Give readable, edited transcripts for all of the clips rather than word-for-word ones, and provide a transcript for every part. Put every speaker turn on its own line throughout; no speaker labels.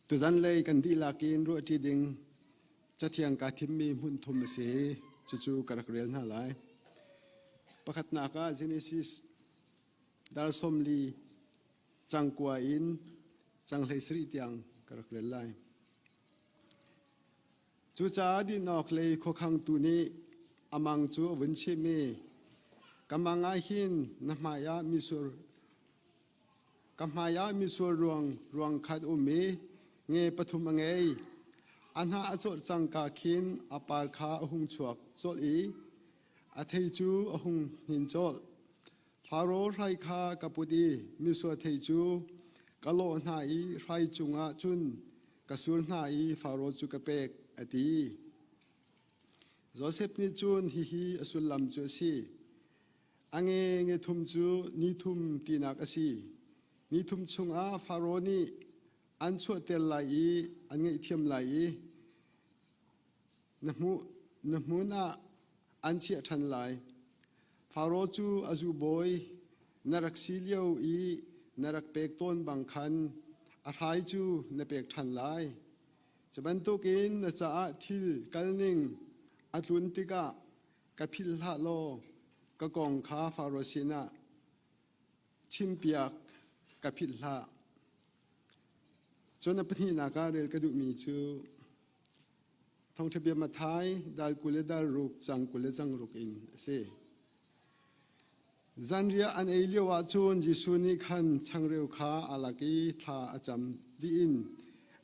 ตัวจันเลยกันดีลากินรู้ที่ดิ่งจะเที่ยงกาทิมมีหุ่นทุมเสจู่ๆกระเรียนหาหลายประคัตนากาเจเนซิสดาร์สมลีจังกัวอินจังเลสริตยังกระเรียนหลายจู่จ้าดินออกเลยข้อขังตุนีอามังจู่วันเชมีกำมังอาหินนมายามิสุรกำมายามิสุรรวงขัดอุมีเงปฐุมเงยอันหาอจดจังกาคินอปาร์คาอหุงชวกโจลีอาเทจูอหุงหินโจลฟาโรไรคากับปุดีมิสุเทจูกะโลนาอีไรจุงอาจุนกะสุรนาอีฟาโรจุกะเปกอดีโจเซฟนิจุนฮิอสุลลัมจูซีอังเงทุมจูนิทุมตีนักซีนิทุมชุงอาฟาโรนีอันชั่วเตลไลอันเงยเทียมไลนมูน่าอันเชียทันไลฟาโรจูอาจูบอยนรักซิเลียวนรักเปกต้นบางคันอาไรจูนเปกทันไลจะบรรทุกินนจะอาทิลกัลนิงอัตุนติกะกับพิลฮาโลกะกองคาฟาโรซินาชิมเปียกกับพิลฮาจนปนินาการเรลกระดูมีจูทองทะเบียนมาท้ายดาลกุเลดารุกจังกุเลจังรุกอินเซจันเรียอันเอเลียวาจูนยิสุนิขันช่างเร็วขาอาลักีทาอาจำดีอิน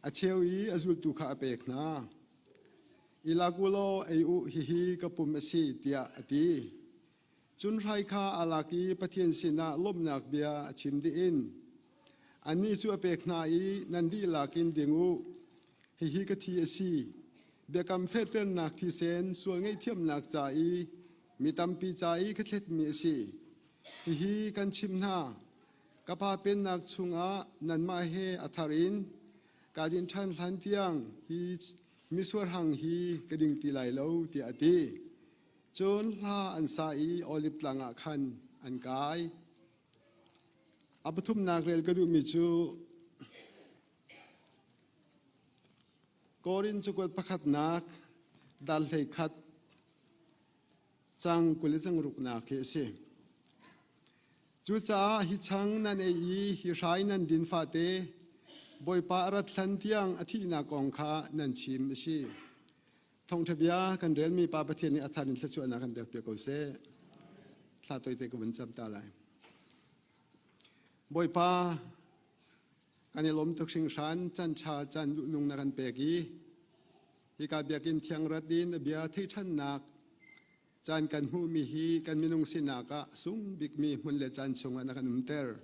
อาเชวีอาจุลตุขาเปกนาอิลากุโลเออุฮิกับปุ่มสีเตียอดีจุนไรขาอาลักีปะเทียนสินาลมนักเบียชิมดีอินอันนี้ชัวเปกนาอีนันดีลากินเดงูฮิกะทีสีเบียกำเฟเตอร์นักที่เซนส่วนไงเทียมนักใจมีตัมปีใจก็เท็ดมีสีฮิกันชิมนากะพาเป็นนักชุงอานันมาเฮอัทารินกาดินทันทันเตียงฮิมิสวรหังฮิกระดิ่งตีไหลเลวตีอดีจนลาอันสายออลิบลังอาคันอันกายอัปทุมนักเรลกระดูมิจูกอรินจุกวดประคัดนักดัลเลยขัดจังกุลจังรุกนักเฮเซจูจ้าฮิชังนันเอฮิรายนันดินฟาเตบอยปารัตลันเตียงอธินากองคานันชิมชีทองทบียกันเรลมีปาประเทศนี้อัฐานินทชวนากันเด็กเปียกเซลาตัวเตกวันจำตาไลบอยปากันลมตุกสิงชันจันชาจันลุนุงนักันเปกีฮิกาเบียกินเทียงรัดดินเบียที่ท่านนักจันกันหูมีฮีกันมินุงสินากะสุงบิกมีมุนเลจันชงนักันอุมเตอร์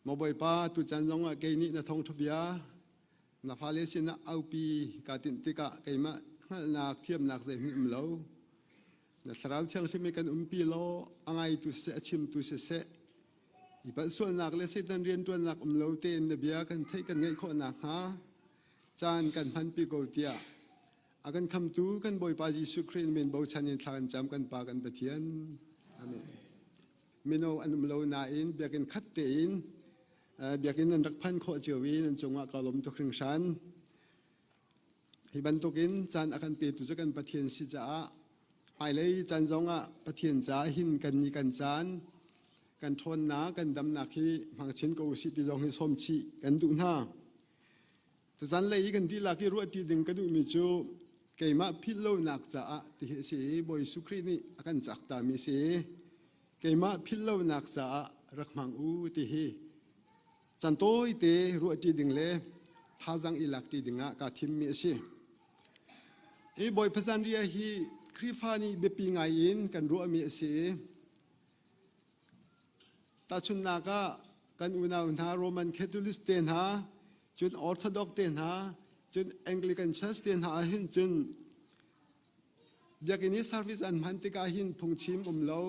มบอยปาตุจันจงเกนินาทองทบียนาฟาเลสินาเอาปีกาตินติกะเกยมะนักเทียมนักเซมิมเลวนาสราวเทียงสิมีกันปีโลอังไอตุเสชิมตุเสอีปัสส่วนนักเลสิตันเรียนตัวนักเลวเตนเบียกันไทยกันไงข้อนักฮะจานกันพันปีโกเตียอากันคำตูกันบอยปาจิสุครีนเมนบอชันยันทานจำกันปากันปะเทียนอาเมนเมโนอันเลวนาอินเบียกันคัดเตอินเบียกินนันรักพันโคเจวีนันจงว่ากาลมตุคริงชันฮิบันตุกินจานอากันเปิดตุจกันปะเทียนสิจ้าไอเลยจานจงอ่ะปะเทียนจ้าหินกันนีกันจานกันทนนากันดำนักที่มังชินกูสิติลงให้สมชีกันดูหน้าแต่จานเลยกันที่ลักที่รู้ที่ดึงกันดูมิจูเกี่ยมาพิโลนักจ้าที่เสียบอยสุครีนี่อากันจักตามิเสียเกี่ยมาพิโลนักจ้ารักมังอูที่เฮจันโตอิเตรู้ที่ดึงเล่ท่าจังอิลักที่ดึงอ่ะกาทิมมิเสียบอยพจันเรียฮีคริฟานีเบปีงายินกันรู้มิเสียตาชุนนาก็กันอุณาอุณาโรมันแคทอลิสเตนหาจุนออร์โธดอกเตนหาจุนแองกิกันเชสเตนหาหินจุนเบียกินิสซาร์วิสอันมันติกาหินพุงชิมเลว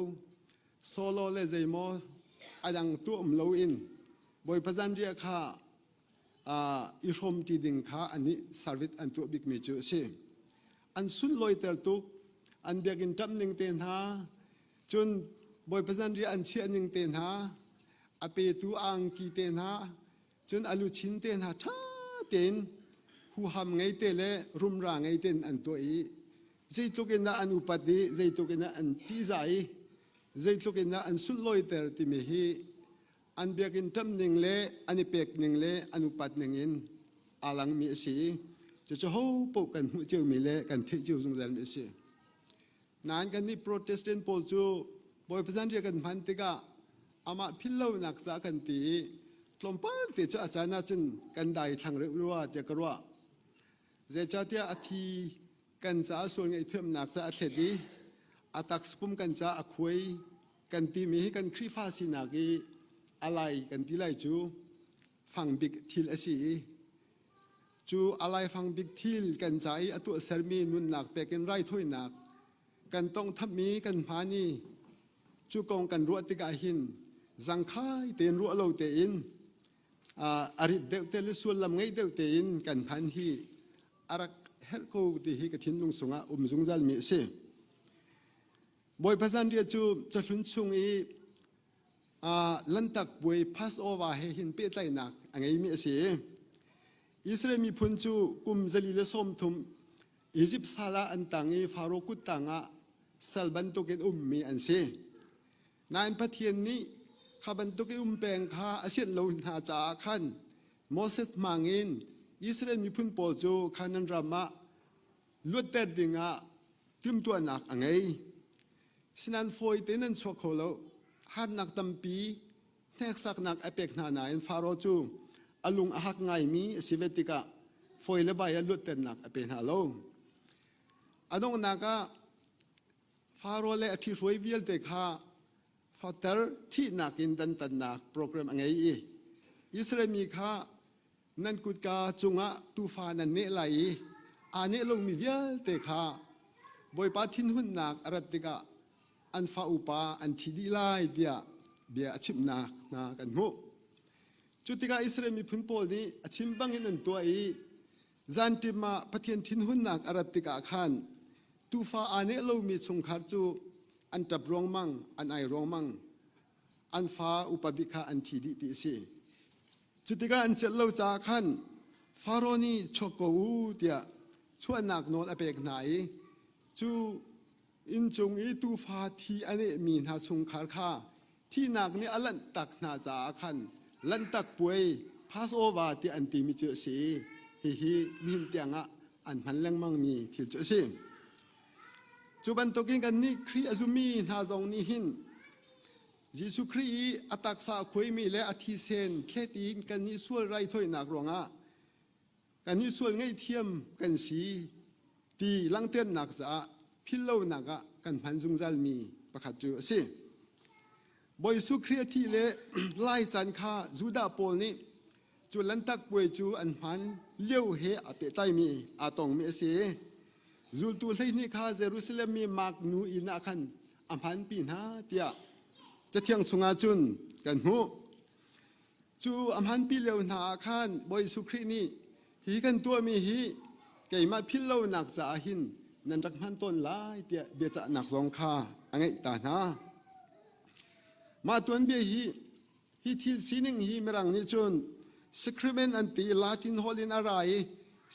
โซโลเลเซโมอาดังตัวเลวอินบอยพจันเรียค่ะอิรมตีดิงค่ะอันนี้ซาร์วิสอันตัวบิ๊กเมจูเชอันสุดลอยเตอร์ตุกอันเบียกินจับหนึ่งเตนหาจุนบอยประจันเรียนเชียนิงเตนหาอเปตูอังกีเตนหาจนอลุชินเตนหาท่าเต tin hu ham ngai te le rum ra ngai ten an to i zai to ke na an upati zai to ke na an ti zai zai to ke na an sul loi ter ti mi hi an biakin tam ning le ani pek ning le anu pat ning in alang mi si cho ho po kan hu cheu mi le kan the cheu jung dal mi si nan kan ni protestant pol chu boy pasan ria kan phan te ka ama phillo nak cha kan ti tlompa te cha achana chen kan dai thang re ruwa te karwa je cha tia athi kan cha sol ngai them nak cha athedi atak spum kan cha akhoi kan ti mi kan khri fa sinagi alai kan tilai chu phang big thil asi chu alai phang big thil kan chai atu sermi nun nak peken rai thoi nak kan tong thami kan phani chu kong kan ru ti ga hin zang khai ten ru lo te in ari de te le sul lam ngai de te in kan phan hi arak her ko ti hi ka thin lung sunga zung zal mi se boy phasan ria chu chhlun chung i lantak buai pass over he hin pe tlai nak angai mi ase Israel mi phun chu kum zali le som thum Egypt sala antangi faro kutanga salban to ken mi an se nan pathian ni khaban to ke peng kha asian lo na cha khan Moses mangin Israel mi phun po chu khanan rama lut ter dinga tim tu anak angai sinan foi tenan chokholo har nak tampi nek sak nak apek na na in faro chu alung ahak ngai mi sivetika foile ba ya lut ten nak apen ha lo adong naka faro le athi roi vial te kha fatar thi nak in dan tan nak program angai i Israel mi kha nan kut ka chunga tufa nan ne lai ane long mi vial te kha boy pa thin hun nak aratika an fa upa an thidi lai dia bia achim na kan mu chutika Israel mi phun pol ni achim bangin an to ai zantima pathian thin hun nak aratika khan tufa ane lo mi chung khar chu an tap rong mang an ai rong mang an fa upabika an thidi ti si chutika an chel lo cha khan faroni choko u dia chuan nak non apek nai chu in chung i tu fa thi ane mi na chung khar kha thi nak ni alan tak na cha khan lan tak puai pass over ti an ti mi chu si hi nim tianga an phan lang mang mi thil chu si chu ban to king kan ni khri azumi na zong ni hin Jesu khri atak sa khoi mi le athi sen khetin kan ni sual rai thoi nak ronga kan ni sual ngai thiam kan si ti lang ten nak za phillo naga kan phan jung zal mi pakhat chu si boy su creati le lai chan kha juda pol ni chu lan tak poi chu an phan leu he ape tai mi atong mi se zul tu hlei ni kha Jerusalem mi mak nu ina khan am phan pi na tia cha thiang sunga chun kan hu chu am phan pi leu na khan boy su khri ni hi kan tua mi hi keima phillo nak cha hin nan rak man ton lai tia be cha nak zong kha angai ta na ma tuan be hi thil sining hi merang ni chun sacrament anti latin holin arai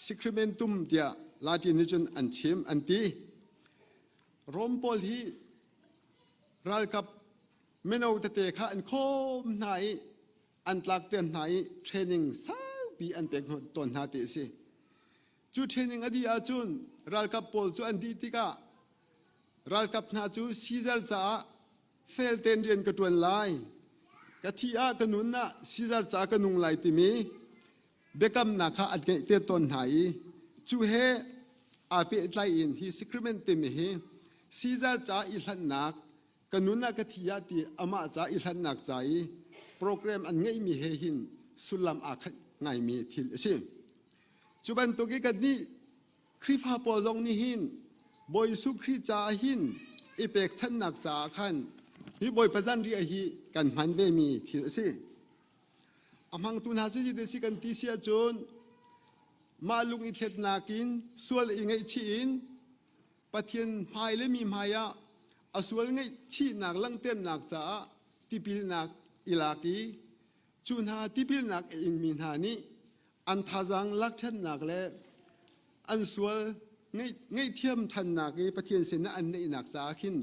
sacramentum tia latin ni chun an chim anti rompol hi ral kap meno te kha an khom nai an tlak ten nai training sa bi an pek ton na te si chu training adi a chun ral kap pol chu an di tika ral kap na chu Caesar cha fel ten rian ka tuan lai ka thi a kanun na Caesar cha kanung lai ti mi bekam na kha at te ton hai chu he a pe tlai in hi sacrament ti mi hi Caesar cha i hlan nak kanun na ka thi a ti ama cha i hlan nak chai program an ngai mi he hin sulam a khat ngai mi thil si chuban to ge ka ni khrifa pol long ni hin boy su khri cha hin ipek chan nak cha khan hi boy pazan ri hi kan man ve mi thil si amang tu na chu de si kan ti sia chon malung i thet nakin sual i ngai chi in pathian mai le mi maya asual ngai chi nak lang ten nak cha tipil nak ilaki chun ha tipil nak ing min ha ni อันทาจังลักเช่นหนักและอันสวลง่ายเทียมทันหนักประเทศเสนาอันในหนักสาขิน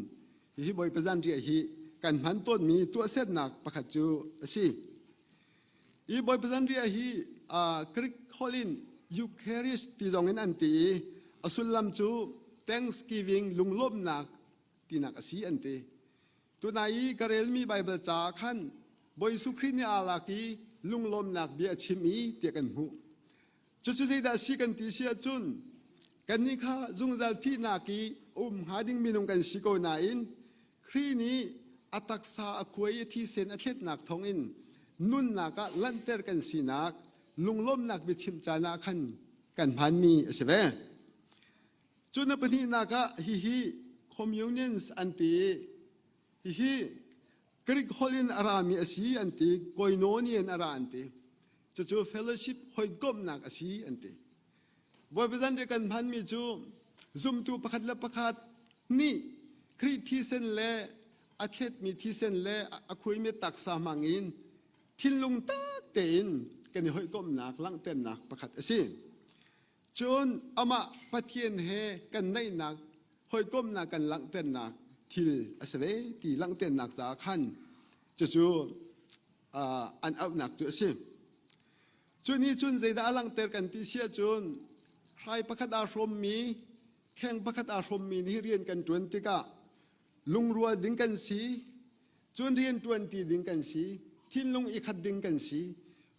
ที่บอยประจันเรียฮีกันพันต้นมีตัวเส้นหนักประคัดจูสิอีบอยประจันเรียฮีคริกฮอลินยูเคริสที่จงเงินอันตีอสุลลัมจู Thanksgiving ลุงลบหนักที่หนักสีอันตีตัวนายกระเรลมีไบเบิลจาขันบอยสุครินีอาลากีลุงลมหนักเบียชิมีเตียกันหูจุดที่ได้สิกันที่เสียจุนกันนี้ข้าจุงจัลที่นากีหาดิ้งมินุงกันสิโกนาอินครีนี้อัตักษาอควยที่เซนอัตเลตนักทองอินนุ่นนักลันเตอร์กันสีนักลุงลมนักบิชิมจานาขันกันพันมีใช่ไหมจุนปนีนักฮิคอมมิวนิสต์อันตีฮิกริกฮอลินอารามีอาศีอันตีกอยโนนีนอาราอันตีจู่เฟลโลชิพหอยกบนักอาศีอันตีบอยเปซันเดียกันพันมีจู่ซุ่มตูประคัดและประคัดนี่คริที่เส้นเล่อาเทศมีที่เส้นเล่อคุยมีตักสามังอินทิลุงตักเตินกันหอยกบนักลังเต้นนักประคัดอาศีจนอามาปะเทียนเฮกันในนักหอยกบนักกันลังเต้นนักทิลอาศัยที่ลังเต้นนักสาขันจู่อันเอาหนักจู่สิจุนี้จุนใจได้ลังเตอร์กันที่เสียจุนใครประคัดอารมณ์มีแข่งประคัดอารมณ์มีนี่เรียนกันจวนติกะลุงรัวดิ้งกันสีจนเรียนจวนตีดิ้งกันสีทิ้งลุงอีกขัดดิ้งกันสี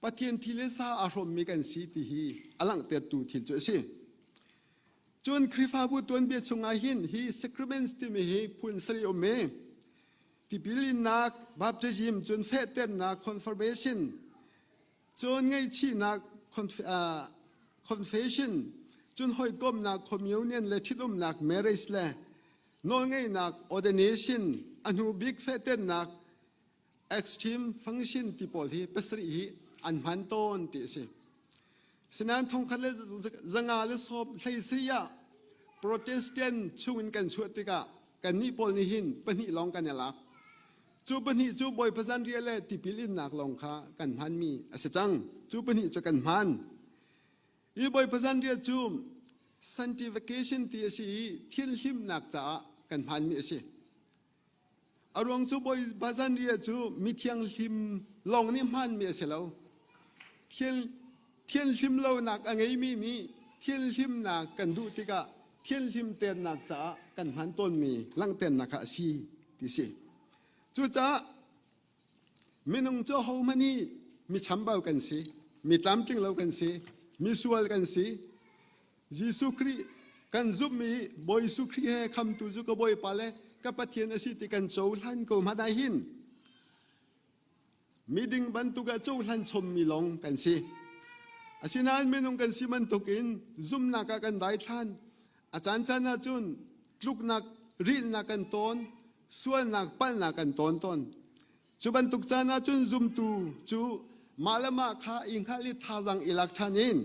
ปะเทียนที่เลสาอารมณ์มีกันสีที่ฮีอลังเตอร์ตูทิลจู่สิจนคริฟาบุตรเบียชงอาหินฮีสักรเมนสติมีฮีพุนสรีโอเมที่พิลินนักบัพเจจิมจนเฟเตอร์นักคอนเฟอร์เบชันจนไงชีนักคอนเฟชั่นจนหอยก้มนักคอมมิวเนียนและทิดมนักเมริสและโน้ไงนักออเดเนชั่นอันหูบิ๊กเฟเตอร์นักเอ็กซ์ตรีมฟังชันที่พอที่เป็นสรีอันพันต้นที่สิฉะนั้นทงคันเลจังอาเลสอบใช้เสียโปรเตสแตนต์ช่วยกันช่วยติกะกันนี่พอนี่หินปนิลองกันเนี่ยละจูปนิจูบอยภาษาเรียลที่พิลินนักลองค้ากันพันมีอาศัยจังจูปนิจะกันพันอีบอยภาษาเรียจูsanctification ที่สิเทียนหิมนักจะกันพันมีสิอารมณ์จูบอยภาษาเรียจูมีเทียงหิมลองนี่พันมีสิแล้วเทียนหิมเรานักอะไรมีนี่เทียนหิมนักกันดูติกะเทียนหิมเตือนนักจะกันพันต้นมีลังเตือนนักสิที่สิจู่จ้ามีน้องเจ้าเขามันนี่มีช้ำเบากันสิมีตามจริงเรากันสิมีสวลกันสิยิสุครีกันซุบมีบอยสุครีให้คำตุจุกบอยปาเลกับปะเทียนสิติกันโจลันก็มาได้หินมีดิ่งบรรทุกโจลันชมมีลงกันสิอาศินานมีน้องกันสิมันตุกินซุมนักกันได้ทันอาจารย์จันทร์จุนลุกนักรีลนักกันต้นส่วนนักปั้นนักกันต้นจุบันตุกจานาจุนซุมตูจูมาละมาข้าอิงข้าลิทาจังอิลักทานิน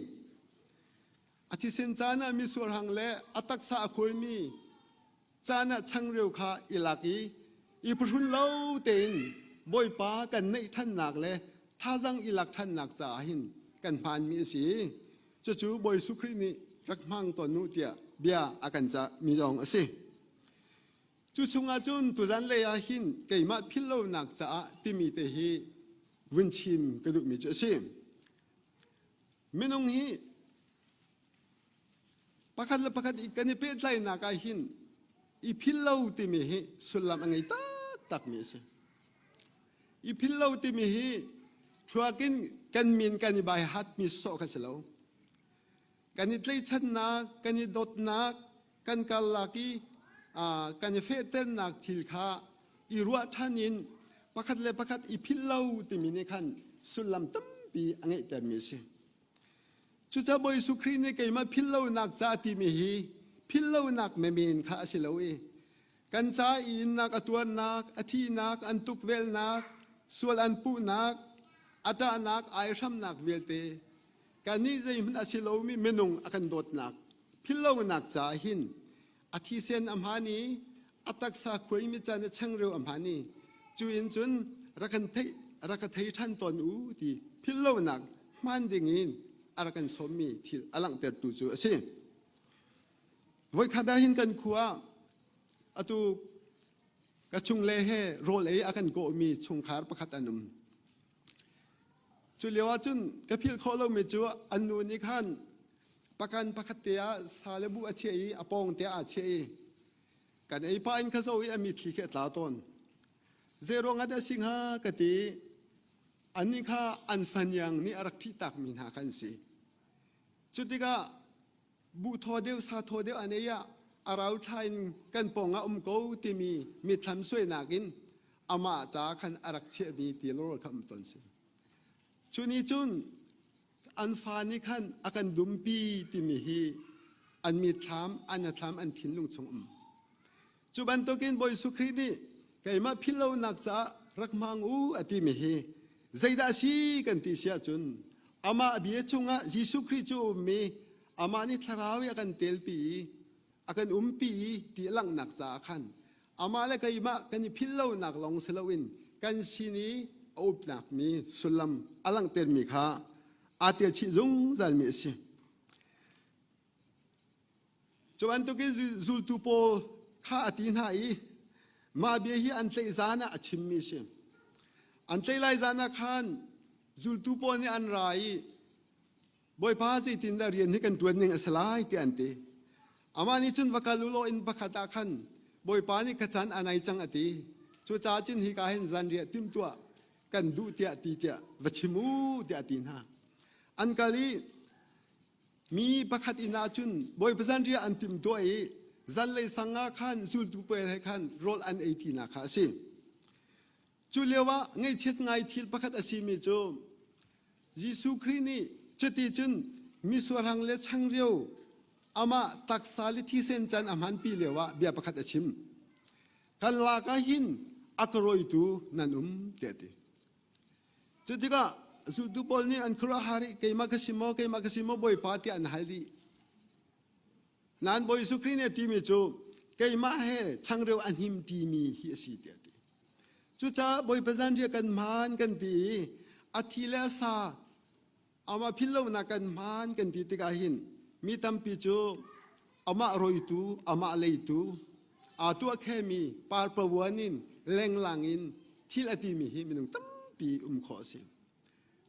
อาทิเซนจานามีส่วนหังเล่อัตักษาคุยมีจานาช่างเร็วข้าอิลักอีพุทุนเล่าเต็นบอยป้ากันในท่านนักเล่ทาจังอิลักท่านนักจ่าหินกันผ่านมีสีจู่บอยสุครีนี่รักมั่งตอนนู้เตียเบียอากันจะมีจองสิจู่ชงอาจุนตุจันเลยอาหินเกี่ยมาพิลโลนักจะที่มีแต่ฮีวินชิมกระดูกมีเจ้าสิไม่น้องฮีประคัดละประคัดอีกกันนี่เป็นไรนักอาหินอีพิลโลที่มีฮีสุลลัมอังไงตักมีสิอีพิลโลที่มีฮีชัวกินกันมีนกันนี่ใบฮัดมีโซกันเสลากันนี่เลยชันนักกันนี่ดดนักกันกาลากีกันเฟเตอร์นักทิลขาอีรัวท่านินประคัดเลยประคัดอีพิลเลาที่มีในขันสุลลัมตั้มปีอังเอเตอร์มีสิจุดจะบอยสุครีนี่เกี่ยมาพิลเลานักจ่าที่มีฮีพิลเลานักไม่มีนข้าสิเลวกันจ่าอินนักอตัวนักอธินักอันตุกเวลนักส่วนอันปูนักอัตานักไอรัมนักเวลเตกันนี้จะมันอาศิเลวมีเมนุงอากันโดดนักพิลเลานักจ่าหินอาทิเซนอัมพานีอัตักษาคุยมิจารณ์ช่างเร็วอัมพานีจุนจุนรักทัยท่านตอนอูที่พิลโลนักมันดิ่งิน อารักันสมีที่อลังเตอร์ตูจูสิวันขัดได้หินกันขัวอตุกระชุงเล่เฮโรลเออากันโกมีชงคาร์ประคัตอันุมจุเลียวจุนกระพิลโคโลเมจูอันนูนิขันประกันประคัตเตียซาเลบุอาเชียอปองเตียอาเชียกันไอพาอินข้าโซอีมีที่เขตลาตอนเซโรงอัดสิงหากติอันนี้ข้าอันฟันยังนี่อารักที่ตักมินหากันสิจุดที่ก็บุทอเดียวซาทอเดียวอันนี้อาราทายกันปองอากูที่มีทำสวยนักินอามาจากขันอารักเชื่อมีตีโลรคำต้นสิชุนี้จุนอันฟานี่ขันอากันดุมปีที่มีฮีอันมีทำอันทำอันทิ้งลงชงจุบันตัวกินบอยสุครีนี่ไก่มาพิลาวนักจ้ารักมังอูอติมีฮีใจดาชีกันที่เสียจุนอามาเบียจงอ่ะยิสุครีจูมีอามานี่ทาราวกันเตลปีอากันปีที่หลังนักจ้าขันอามาเลยไก่มากันพิลาวนักลงเสลวินกันสินีอุบนักมีสุลัมอลังเตลมีข้าอาเตลชิจงจัลมีสิจุบันตัวกินจูตูโปข้าอตินหายมาเบียฮีอันเตยจานะชิมมิชิอันเตยไลจานะขันจูตูปอนี่อันไรบอยพาสิตินดาเรียนให้กันตัวหนึ่งสลายที่อันเตอามานี่จุนวักลุโลอินบักตาขันบอยพานี่ขจันอันไหนจังอติชัวจ้าจินฮิกาเห็นจันเรียติมตัวกันดูเตียตีเตียวัชิมูเตียตินหาอันกาลีมีบักตินาจุนบอยพจันเรียอันติมตัวจันเลยสังอาขันจูตูเปรให้ขันโรลอันเอตินาคาสิจุเลียวะไงเช็ดไงทิลประคัตอาศิมิโจยิสุครีนี่จุดที่จุนมิสวรังเลชังเรียวอามาตักสาลิที่เซนจันอามันปีเลวะเบียประคัตอาชิมกันลากาหินอักโรยตูนันเตติจุดที่ก็สุดบอลนี่อันคราฮาริเกยมากสิโมบอยปาติอันฮัลดีนั้นบอยสุครีเนี่ยทีมิโจเกยมาเฮชังเรียวอันหิมทีมีฮิสิเตติจุจ้าบอยประจันเรียกันมานกันตีอาทิเลสาอามาพิลาวนักันมานกันตีติกาหินมีตัมปิโจอามาโรยตูอามาเลตูอาตัวแค่มีปาร์ประวันินแรงหลังอินที่ละตีมีหิมินุงตัมปีขอสิ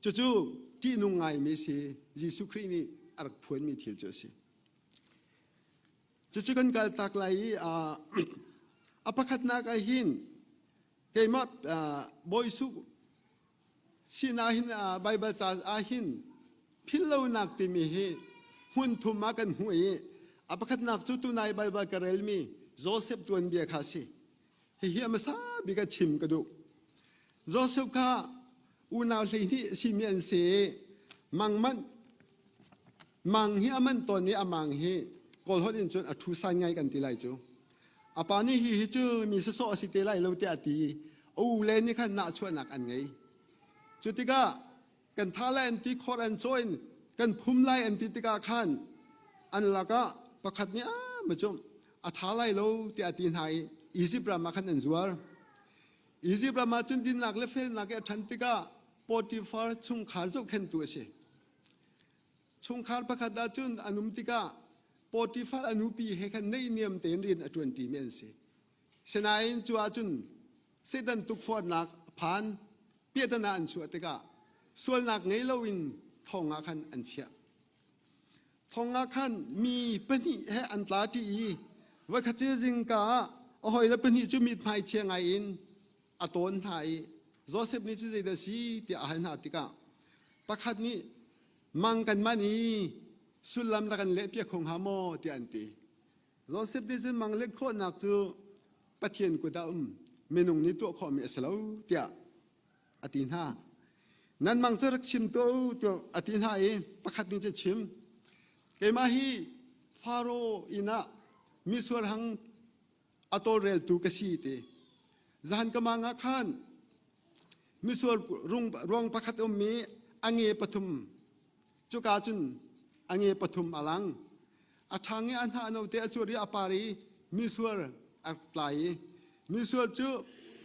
จู่ที่นุ่งไงมีสิยิสุครีนี่อารักพวนมีทิลโจสิจู่กันกัลตักไลอาปะขัดนักหินเกยมาบอยสุสินาหินไบเบิลจาอาหินพิลาวนักติมีฮีหุ่นทุมากันหวยอาปะขัดนักจุตุนายไบเบิลกระเรลมีโจเซฟตัวเบียคาสิเฮียมาซาบิกาชิมกระดูโจเซฟข้าอุณาสิที่สิมีอันเสมังเฮียมันตอนนี้มังเฮกอลฮอดินจนอัทุสันไงกันทีไรจูอาปานี่ฮิจูมีสโซสิเตไลเราเตอตีโอ้เลนี่ขันน่าชวนนักอันไงจุดที่ก็กันท่าแลนที่คอรันโจนกันพุ่มไลอันที่ติกาขันอันละก็ประคัดนี้มาจมอาท่าไลเราเตอตีนไฮอีซิบรามาขันอันจวร์อีซิบรามาจนดินนักเลฟเฟลนักทันติกาปอติฟาร์ชุงขาร์จกเข็นตัวเชชุงขาร์ประคัดดาจุนอนุมติกาปอติฟาร์อนุปีให้กันในเนียมเต็นรินอจวนตีเมนเซเสนาอินจัวจุนเสดันตุกฟอร์นักผ่านเปียตนาอันชัวติกาส่วนนักไงเราวินทองอาคันอันเชียทองอาคันมีปนิให้อันตราตีว่าขจริงกาโอ้ยแล้วปนิจุมิดภายเชียงไงอินอตนไทยโจเซฟนี่จะได้สีที่อาหารนาติกาประคัดนี้มังกันมานีสุลลัมตะกันเล็บเปียคงหาโมที่อันตีโจเซฟนี่จะมังเล็กโคนักจูปะเทียนกุดาเมนุงนี้ตัวขอมีเสลาเตียอตินหานั้นมังจะรักชิมตัวอตินหาเองประคัดนี้จะชิมเกมาฮีฟาโรอินะมิสวรหังอโตเรลตูกสีเตจันกมังอาคารมิสวรรองประคัดมีอังเงปฐุมจุกาจุนอังเงปฐุมอลังอาทางเงอันหาโนเตอสุริอาปารีมิสวรอักไลมิสวรจู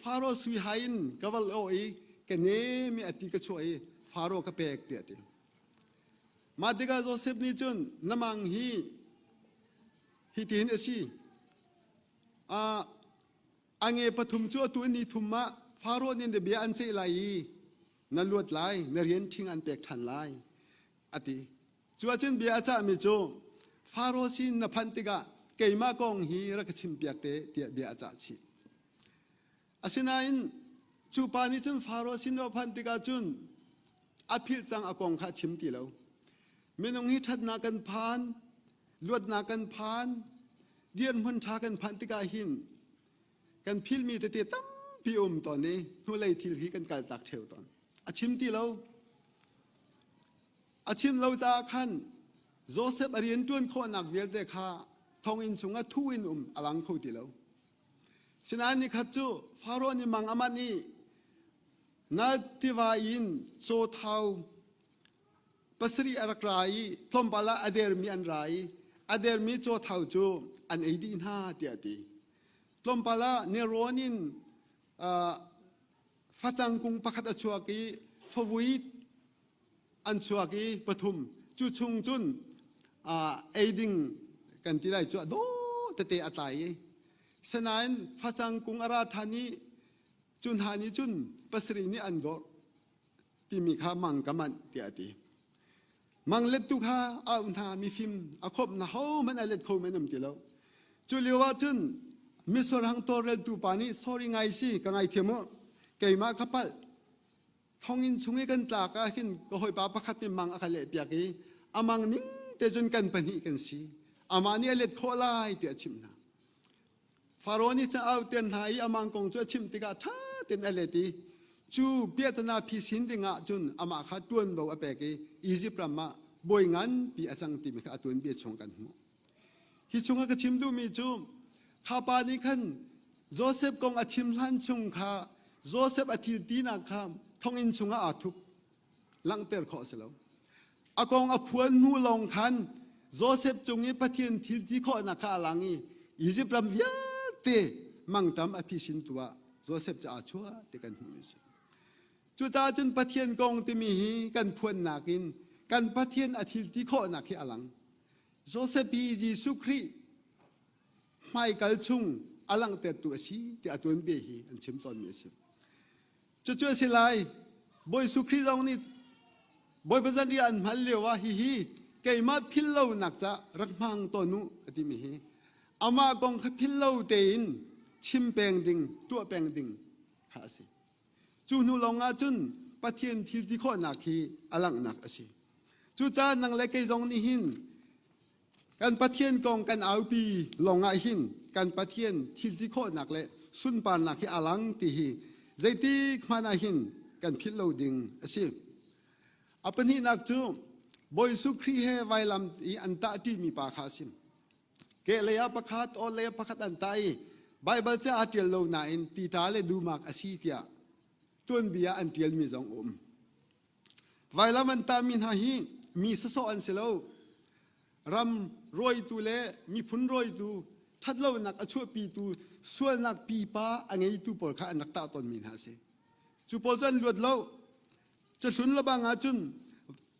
ฟาโรสุยไฮน์กวลโออีกันเนมีอติกช่วยฟาโรกเปกเตียติ มาติกาโจเซฟนี่จุนน้ำมังฮิตินเอซีอังเอปฐุมจัวตัวนี้ทุมมะฟาโรห์นี่เดบียอันเจไลนั่นลวดลายนเรียนทิ้งอันเป็กทันลายอติจัวจุนเบียจ่ามิโจฟาโรห์สินนพันติกาเกยมากองฮีรักชิมเปียกเตเตียเบียจ่าชีอาศินัยจูปานิจุนฟาโรห์สินนพันติกาจุนอภิลจังอากองข้าชิมตีแล้วเมนงฮิทัดนากันพานลวดนากันพานเดียนพันชากันพันติกาหินกันพิลมีเตเตั้มพิอมตอนนี้ทุเลยทิลฮีกันการตักเทวตอนอาชิมตีแล้วอาชิมเราจะขันโจเซฟอริยนจวนข้อนักเวียดเดคาทองอินสุงะทุวินอลังเขาตีแล้วฉะนั้นนี่ขัดจูฟาโรห์นี่มังอามันนี่นาติวาอินโจเทาปัสรีอารักไรทอมบาลาอเดอร์มีอันไรอเดอร์มีโจเทาจูอันเอดีน่าเตียตีทอมบาลาเนโรนินฟัจังกุงปักขัดชัวกีฟวิดอันชัวกีปฐุมจูชุงจุนเอดิงกันที่ได้จัวโดเตะอัตายฉะนั้นฟัจังกุงอาราธานีจุนหานิจุนปัสรีนี่อันโดที่มีข้ามังกมันเตียตีมังเล็ดตุข้าอาอุนทามีฟิมอาคบนะเขามันอะไรเขาไม่นำตีแล้วจุลิวาจุนมิสรังตัวเรลตูปานีสอริไงสิกังไงเทียมเกยมาขับไปท้องอินสุงเกันตากาหินก็หอยปาพักขัดมีมังอาคาเลเปียกีอามังนิ่งเตจุนกันปนิกันสิอามานี่เล็ดโคลายเตียชิมนะฟาโรห์นี่จะเอาเตียนหายอามังกงจะชิมติกาท่าเตียนอะไรตีจูเบียตนาพิสินติงะจุนอามาขัดตัวนบ่าวเปกีอียิปต์รามาบอยงันปีอาจังติมิข้าตัวนเบียชงกันหูฮิชงก็ชิมดูมีจูข้าปานิขันโจเซฟกงอาชิมลันชงข้าโจเซฟอาทิลตีนักข้ามทองอินชงอาทุบลังเตอร์ขอเสลวอากงอาพวนหูลงขันโจเซฟจงนี้ปะเทียนทิลตีข้อนักข้าลังอียิปต์รำยาเตมังตามอภิสินตัวโจเซฟจะอาชัวเตกันหูมิสจุจ้าจนปะเทียนกงติมีฮีกันพวนนักินกันปะเทียนอาทิลตีข้อนักข้าลังโจเซฟปีจีสุครีไม่กัลชุงอลังเตตัวสีที่อาตุนเบียฮีอันชิมตอนมีสิจุจ้าสิไลบอยสุครีลงนี่บอยประจันยันมัลเลวะฮีเกี่ยมาพิลเลวนักจะรักมังตัวนู้ที่มีฮีอามากงขพิลเลวเตินชิมแปงดิงตัวแปงดิงหาสิจูนูลงอาจุนปะเทียนทิลที่ข้อนักฮีอลังนักสิจุจ้านังเล็กไอจงนี่หินการปะเทียนกองกันเอาปีลงอาหินการปะเทียนทิลที่ข้อนักเละสุนปานนักที่อลังตีฮีใจตีมานาหินกันพิลโลดิงสิอปนี้นักจูบอยสุครีเฮไวลำอีอันตาที่มีปาคาสิมเกลียประคัดโอเลียประคัดอันตายไบเบิลจะอาเทียลโลนาอินตีตาเลดูมากอาศิเตียตุนเบียอันเทียลมีจงไวลำอันตามินหาฮีมีสโซอันเซโลรำรอยตูเล่มีพุนรอยตูทัดเล่านักอชัวปีตูส่วนนักปีป้าอันไงตูปอลข้านักตาตอนมีนาเสจูปอลจันลวดเล่าจะสุนละบางอาจุน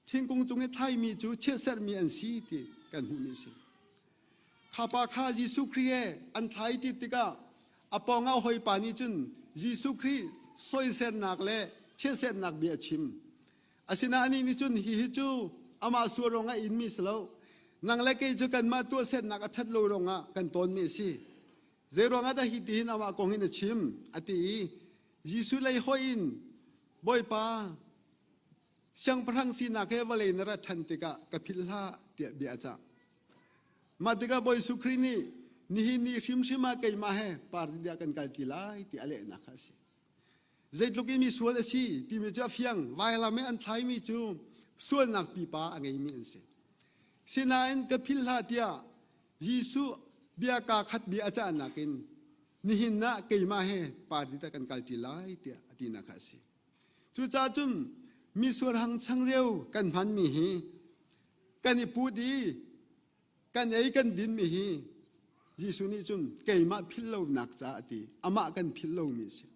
เทียงกงจงให้ไทยมีจูเชื่อเสมีอันซีติกันหูมีเสข้าปาข้ายิสุครีอันไทยติติกาอปองเอาหอยปานิจุนยิสุครีซอยเสนักเล่เชื่อเสนักเบียชิมอาศินานีนิจุนฮิจูอามาสัวรงอินมิสเลานางเล็กจะกันมาตัวเส้นนักทัดโลรงกันตนมีสิเจรองอาตาฮิตินามากงหินชิมอติยิสุเลยหอยนบอยปาเสียงพระงสีนักเฮวเลยนรัทันติกะกับพิลลาเตียเบียจ้ามาติกะบอยสุครีนี่ชิมชิมาเกยมาเฮปาร์ติเดียกันกัลติลายที่อะไรนักสิเจตลูกมีส่วนสิที่มีเจ้าเฟียงวายละไม่อันไทยมีจูส่วนนักปีป้าอันไงมีอันสิสินาอินกับพิลลาเตียยิสุเบียกาขัดเบียอาจารย์นักินนี่หินนะเกยมาเฮปาร์ติตะกันกัลติลายเตียอดีนักสิจุจ้าจุนมีส่วนหังช่างเร็วกันพันมีฮีกันอิปูดีกันไอกันดินมีฮียิสุนี่จุนเกยมาพิลโลนักจ้าอดีอามากันพิลโลมีสิ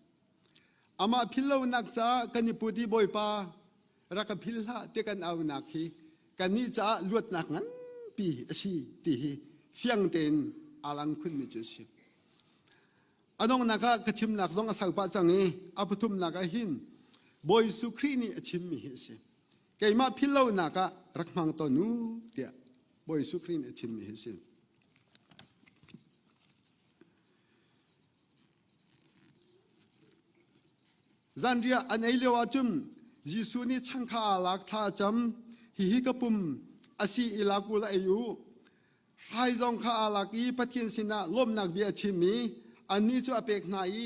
อามาพิลโลนักจ้ากันอิปูดีบอยปารักพิลลาเตียกันเอานักฮี กันนี้จะลวดหนักงั้นปีอาชีตีเฟียงเต็นอาลังคุณมิจุสิอันนั้นนักกระชิมนักต้องอาศัยปัจจัยอัปทุมนักหินบอยสุครีนี่ชิมมีเหสิเกี่ยมาพิลาวนักรักมังตนูเดียบอยสุครีนี่ชิมมีเหสิจันเรียอันไอเลวจุมยิสุนี่ช่างข้าลักท่าจำฮิกปุ่มอาศัยอิลากุลอายุไฮจงข้าลักอีพัฒนสินะลมนักเบียชิมีอันนี้จะเป็กนาย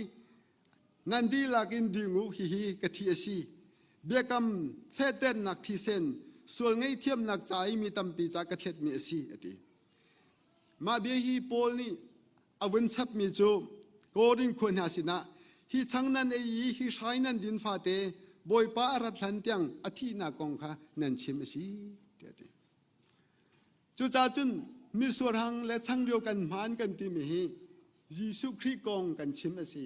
นันดีลักินดิงูฮิกะทีอาศัยเบียกำเฟเตนนักที่เซนส่วนไงเทียมนักใจมีตั้มปีจากระเทศมีอาศัยอดีมาเบียฮีโพลนี่อวันชับมีโจโกริงควรหาสินะฮิช่างนั้นฮิใช้นั้นดินฟ้าเตบอยป้ารัฐลันเตียงอาทินากองค่ะนั่นชิมสิเดียดีจุจ้าจุนมีส่วนหังและช่างเดียวกันหานกันที่มียิสุคริกองกันชิมสิ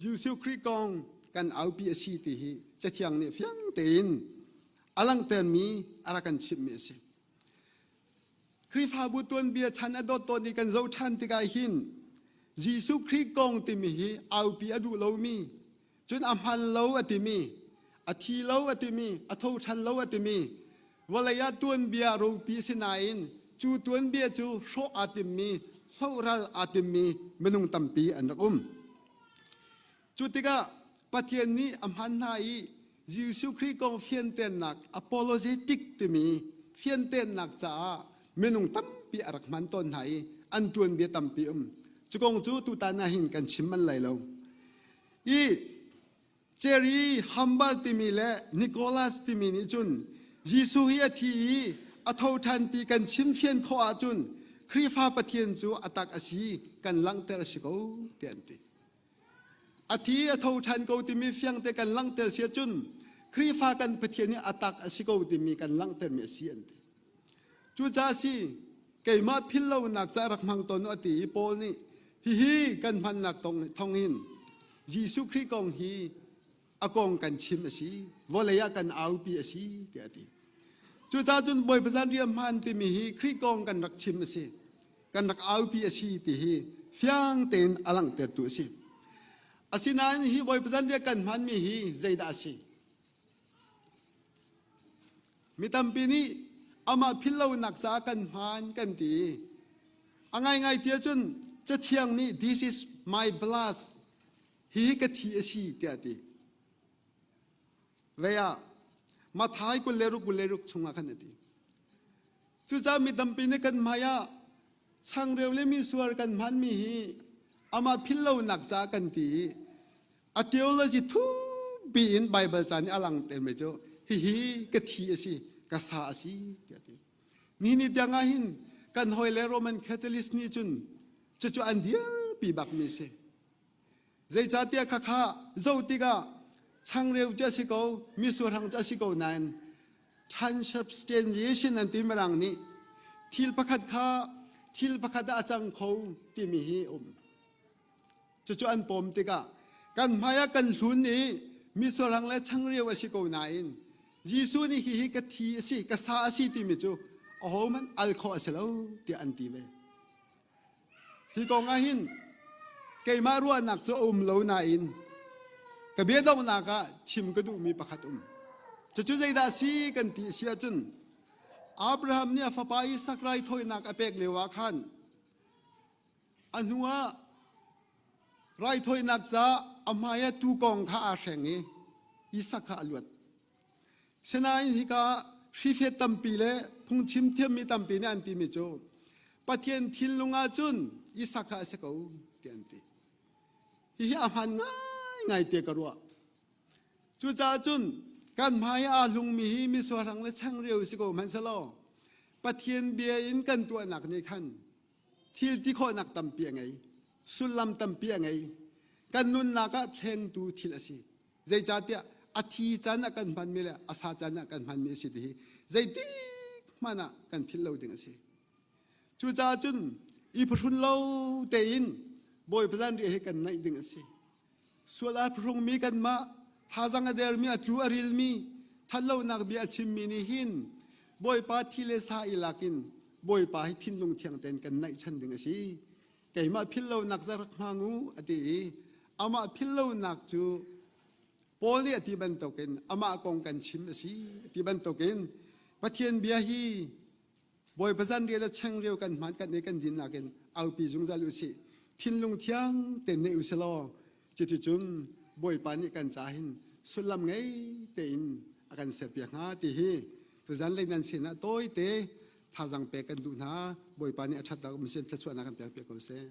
ยิสุคริกองกันเอาปีสิที่จะเที่ยงเนี่ยเฟียงเต็นอลังเตนมีอะไรกันชิมสิคริฟาบุตรเบียชันอดตนที่กันเจ้าท่านที่กายหินยิสุคริกองที่มีเอาปีอดูเลามีจนอำพันเลาอติมีอธิเลาอติมีอโทชันเลาอติมีวลายตัวเบียรูปีสินาอินจูตัวเบียจูโชอติมีเท่ารัลอติมีมนุงตัมปีอันรักจุดที่ก็ปฏิญาณนี้อำพันนายยิสุคริกองเฟียนเตนนักอพอโลเจติกติมีเฟียนเตนนักจ้ามนุงตัมปีอรักมันต้นไหอันตัวเบียตัมปีจุกงจูตุตานาหินกันชิมมันไหลเราอีเจอรี่ฮัมบาร์ติมีและนิโคลัสติมีนิจุนยิสุฮิอาทีอัทาวทันตีกันชิมเฟียนข้ออาจุนครีฟ้าปะเทียนจูอัตักอาศีกันลังเตอร์สิโกเตียนตีอาทีอัทาวทันกูติมีเฟียงเตกันลังเตอร์เสียจุนครีฟ้ากันปะเทียนนี้อัตักอาศีกูติมีกันลังเตอร์เมียเสียนตีจูจ้าสีเกี่ยมาพิลลาวนักจะรักมังตนอติโปลนี่ฮิกันพันนักตรงทองหินยิสุคริกองฮีอากงกันชิมสิวลายกันเอาปีสิเดียดีจุดจ้าจุนบอยประสานเรียมพันติมีฮีคริกองกันรักชิมสิกันรักเอาปีสิตีฮีเฟียงเต็นอลังเตอร์ตุสิอาศินันฮีบอยประสานเรียกันพันมีฮีใจดาสิมีตั้มปีนี้อามาพิลลาวนักษากันพันกันตีอังไงเทียจุนจะเที่ยงนี้ this is my blood ฮีกะทีสิเดียดีเวียมาท้ายกุเลรุกชงอาคันดีจุจ้ามีตั้มปีนี้กันมายาช่างเร็วเลยมีส่วนกันมันมีฮีอามาพิลลาวนักษากันตีอะเทโอโลจีทุบีอินไบเบิลจานี่อลังเต็มเลยจ้ะฮีกะทีสิกะสาสิเดียดีนี่จังหินกันหอยเลโรมันแคทอลิกนี่จุนจะอันเดียปีบักมีสิใจจัดเตียข้าเจ้าติกาช่างเร็วจะสิโกมีส่วนทางจะสิโกนั้นทันชับสเตนเยชินันติมรังนี้ทิลประคัดข้าทิลประคัดอาจังเขาที่มีฮีจะอันปมติกากันพายกันสุนนี้มีส่วนทางและช่างเร็วสิโกนั้นยิสุนี่ฮีกะทีสิกะสาสิที่มีจูโอ้มันอัลคอสเลวที่อันตีเวที่กองอาหินเกี่ยมารัวนักจะเลวนาอินกเบียดงนักชิมกระดูมีประคัดจะจุดใจดาสีกันที่เสียจุนอับราฮัมเนี่ยฟ้าไปสักไรถอยนักอเปกเลวาขันอันหัวไรถอยนักจะอามายตูกองข้าอาเสงอิสักข้าลวดเสนาอินฮิกาชีเฟตัมปีเลพุงชิมเทียมมีตัมปีเนี่ยอันที่มิโจปะเทียนทิลลุงอาจุนอิสักข้าเสกเอาเตียนตีฮิอามันง่ายเตียกรัวจูจ้าจุนการพายอาลุงมีส่วนทางและช่างเร็วสิโกมันสโลปะเทียนเบียอินกันตัวหนักในขั้นทิลที่ข้อหนักตัมปีไงสุลลัมตัมปีไงกันนุนนักเชงตูทิลสิใจจ้าเตียอาทิจานักกันพันมีเลยอาสาจานักกันพันมีสิทีใจดีมานะกันพิลเลวดึงสิจูจ้าจุนอีพรุนเลวเตยินบอยประจันเรียกกันในดึงสิส่วนอาพรุงมีกันมาท้าจังเดอร์มีอัตรูอาริลมีทัลเลวนักเบียชิมมีนิหิน บอยปาที่เลสาอิลักินบอยปาให้ทิ้นลงเทียงเต็นกันในชั้นดึงสิไก่มาพิลโลนักจะรักมางูอดีอามาพิลโลนักจูโพลีอธิบันตกินอามากงกันชิมสิอธิบันตกินปะเทียนเบียฮีบอยประจันเรียนช่างเรียวกันมันกันในกันดินนักินเอาปีจงจะลุสิทิ้นลงเทียงเต็นในอุสโลจิตจุนบอยปานี่กันจ่าหินสุลำไงเต็นอาการเสียเปียกหาตีฮีตัวจันเลยนั่นสินะโต้ยเตถ้าจังเปกันดูนะบอยปานี่อัดตัดมันเส้นทัดส่วนนักกันเปียกเปียกก็เสีย